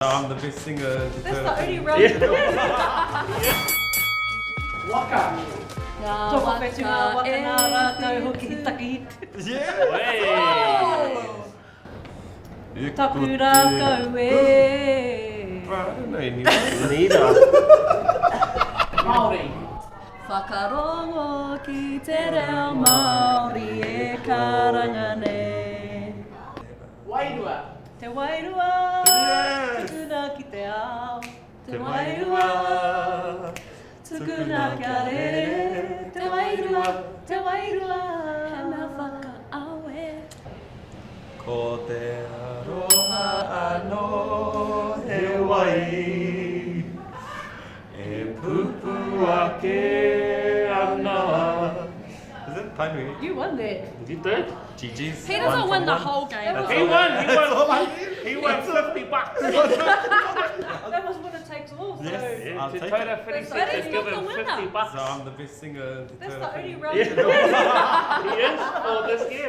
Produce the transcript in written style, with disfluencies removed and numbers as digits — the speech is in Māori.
I'm the best singer. That's the only road. Waka. Toko whenua waka nā rātou hoki taki. Yeah. Taku rākau e. I don't know any. Neither. Māori. Whakarongo ki te reo Māori e karanga nei. Wairua. Te wairua, tukuna ki te ao. Te wairua, tukuna kia rere. Te wairua, he mea whakaawe. Ko te aroha anō he wai, e pupu ake ana. Is it Painui? You won that. You did? GG's. He doesn't win the whole game. He won 50 bucks. That was what it takes all. So. Yes. I'll To take Taura it. 56 But has he's not given the winner. 50 bucks. So I'm the best singer. That's the only road. road. He is for this game.